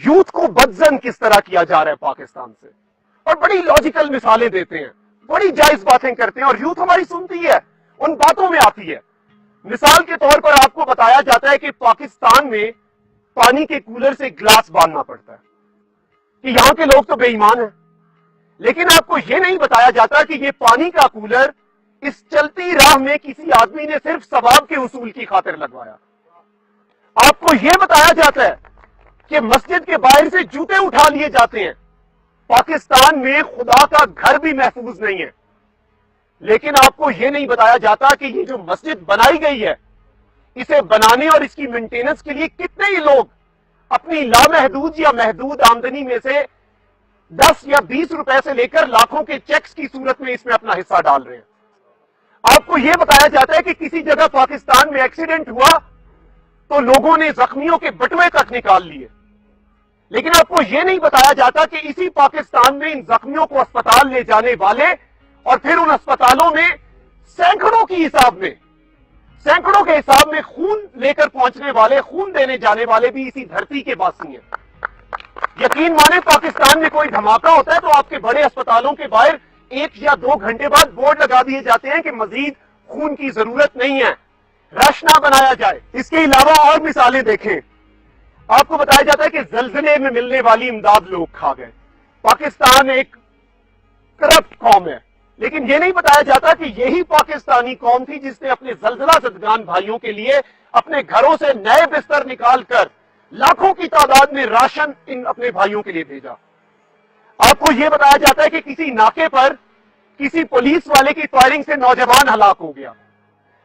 Youth کو بدزن کس طرح کیا جا رہا ہے پاکستان سے، اور بڑی لاجیکل مثالیں دیتے ہیں، بڑی جائز باتیں کرتے ہیں، اور یوتھ ہماری سنتی ہے، ان باتوں میں آتی ہے۔ مثال کے طور پر آپ کو بتایا جاتا ہے کہ پاکستان میں پانی کے کولر سے گلاس باندھنا پڑتا ہے، کہ یہاں کے لوگ تو بے ایمان ہیں، لیکن آپ کو یہ نہیں بتایا جاتا کہ یہ پانی کا کولر اس چلتی راہ میں کسی آدمی نے صرف ثواب کے اصول کی خاطر لگوایا۔ آپ کو یہ بتایا جاتا ہے کہ مسجد کے باہر سے جوتے اٹھا لیے جاتے ہیں، پاکستان میں خدا کا گھر بھی محفوظ نہیں ہے، لیکن آپ کو یہ نہیں بتایا جاتا کہ یہ جو مسجد بنائی گئی ہے، اسے بنانے اور اس کی مینٹیننس کے لیے کتنے ہی لوگ اپنی لامحدود یا محدود آمدنی میں سے 10 یا 20 روپے سے لے کر لاکھوں کے چیکس کی صورت میں اس میں اپنا حصہ ڈال رہے ہیں۔ آپ کو یہ بتایا جاتا ہے کہ کسی جگہ پاکستان میں ایکسیڈنٹ ہوا تو لوگوں نے زخمیوں کے بٹوے تک نکال لیے، لیکن آپ کو یہ نہیں بتایا جاتا کہ اسی پاکستان میں ان زخمیوں کو اسپتال لے جانے والے اور پھر ان اسپتالوں میں سینکڑوں کے حساب میں خون لے کر پہنچنے والے، خون دینے جانے والے بھی اسی دھرتی کے باسی ہیں۔ یقین مانے پاکستان میں کوئی دھماکہ ہوتا ہے تو آپ کے بڑے اسپتالوں کے باہر 1 یا 2 گھنٹے بعد بورڈ لگا دیے جاتے ہیں کہ مزید خون کی ضرورت نہیں ہے، رش نہ بنایا جائے۔ اس کے علاوہ اور مثالیں دیکھیں، آپ کو بتایا جاتا ہے کہ زلزلے میں ملنے والی امداد لوگ کھا گئے۔ پاکستان ایک کرپٹ قوم ہے، لیکن یہ نہیں بتایا جاتا کہ یہی پاکستانی قوم تھی جس نے اپنے زلزلہ زدگان بھائیوں کے لیے اپنے گھروں سے نئے بستر نکال کر لاکھوں کی تعداد میں راشن ان اپنے بھائیوں کے لیے بھیجا۔ آپ کو یہ بتایا جاتا ہے کہ کسی ناکے پر کسی پولیس والے کی فائرنگ سے نوجوان ہلاک ہو گیا،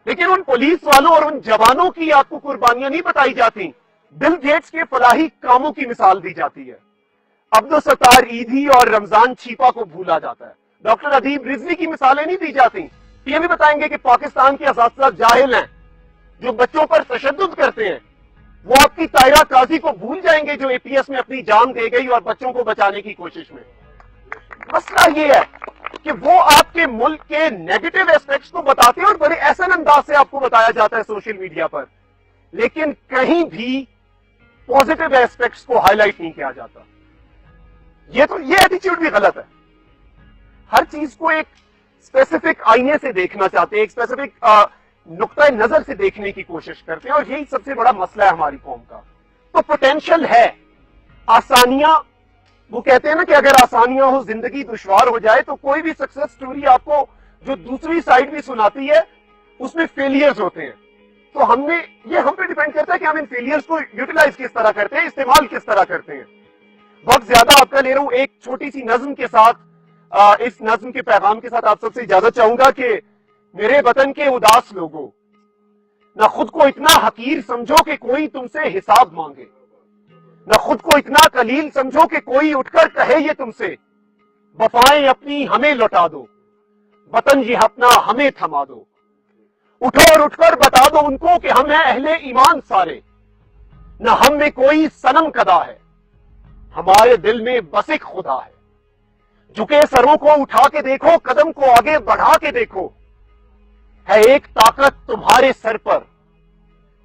لیکن ان پولیس والوں اور ان جوانوں کی آپ کو قربانیاں نہیں بتائی جاتی، بل گیٹس کے فلاحی کاموں کی مثال دی جاتی ہے، عبدالستار ایدھی اور رمضان چھیپا کو بھولا جاتا ہے، ڈاکٹر ادیب رضوی کی مثالیں نہیں دی جاتی۔ یہ بھی بتائیں گے کہ پاکستان کے اساتذہ جاہل ہیں جو بچوں پر تشدد کرتے ہیں، وہ آپ کی طاہرہ قاضی کو بھول جائیں گے جو APS میں اپنی جان دے گئی اور بچوں کو بچانے کی کوشش میں۔ مسئلہ یہ ہے کہ وہ آپ کے ملک کے نیگیٹو ایسپیکٹس کو بتاتے ہیں اور بڑے احسن انداز سے آپ کو بتایا جاتا ہے سوشل میڈیا پر، لیکن کہیں بھی پوزیٹو ایسپیکٹس کو ہائی لائٹ نہیں کیا جاتا۔ یہ ایٹیچیوڈ بھی غلط ہے۔ ہر چیز کو ایک اسپیسیفک آئینے سے دیکھنا چاہتے ہیں، ایک اسپیسیفک نقطۂ نظر سے دیکھنے کی کوشش کرتے ہیں، اور یہی سب سے بڑا مسئلہ ہے ہماری قوم کا۔ تو پوٹینشل ہے، آسانیاں، وہ کہتے ہیں نا کہ اگر آسانیاں ہو زندگی دشوار ہو جائے، تو کوئی بھی سکسیس سٹوری آپ کو جو دوسری سائڈ بھی سناتی ہے اس میں فیلئرز ہوتے ہیں۔ تو ہم پہ ڈیپینڈ کرتا ہے کہ ہم ان فیلئرز کو یوٹیلائز کس طرح کرتے ہیں، استعمال کس طرح کرتے ہیں۔ وقت زیادہ آپ کا لے رہا ہوں، ایک چھوٹی سی نظم کے ساتھ، اس نظم کے پیغام کے ساتھ آپ سب سے اجازت چاہوں گا کہ میرے وطن کے اداس لوگوں، نہ خود کو اتنا حقیر سمجھو کہ کوئی تم سے حساب مانگے، نہ خود کو اتنا قلیل سمجھو کہ کوئی اٹھ کر کہے یہ تم سے، وفائیں اپنی ہمیں لوٹا دو، وطن یہ اپنا ہمیں تھما دو، اٹھو اور اٹھ کر بتا دو ان کو کہ ہم ہیں اہل ایمان سارے، نہ ہم میں کوئی صنم کدا ہے، ہمارے دل میں بس ایک خدا ہے، جھکے سروں کو اٹھا کے دیکھو، قدم کو آگے بڑھا کے دیکھو، ہے ایک طاقت تمہارے سر پر،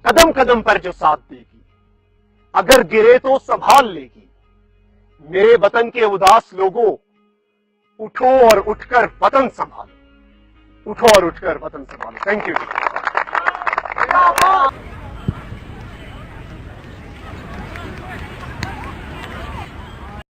قدم قدم پر جو ساتھ دے گی، اگر گرے تو سنبھال لے گی۔ میرے وطن کے اداس لوگوں، اٹھو اور اٹھ کر وطن سنبھالو، اٹھو اور اٹھ کر وطن سنبھالو۔ Thank you.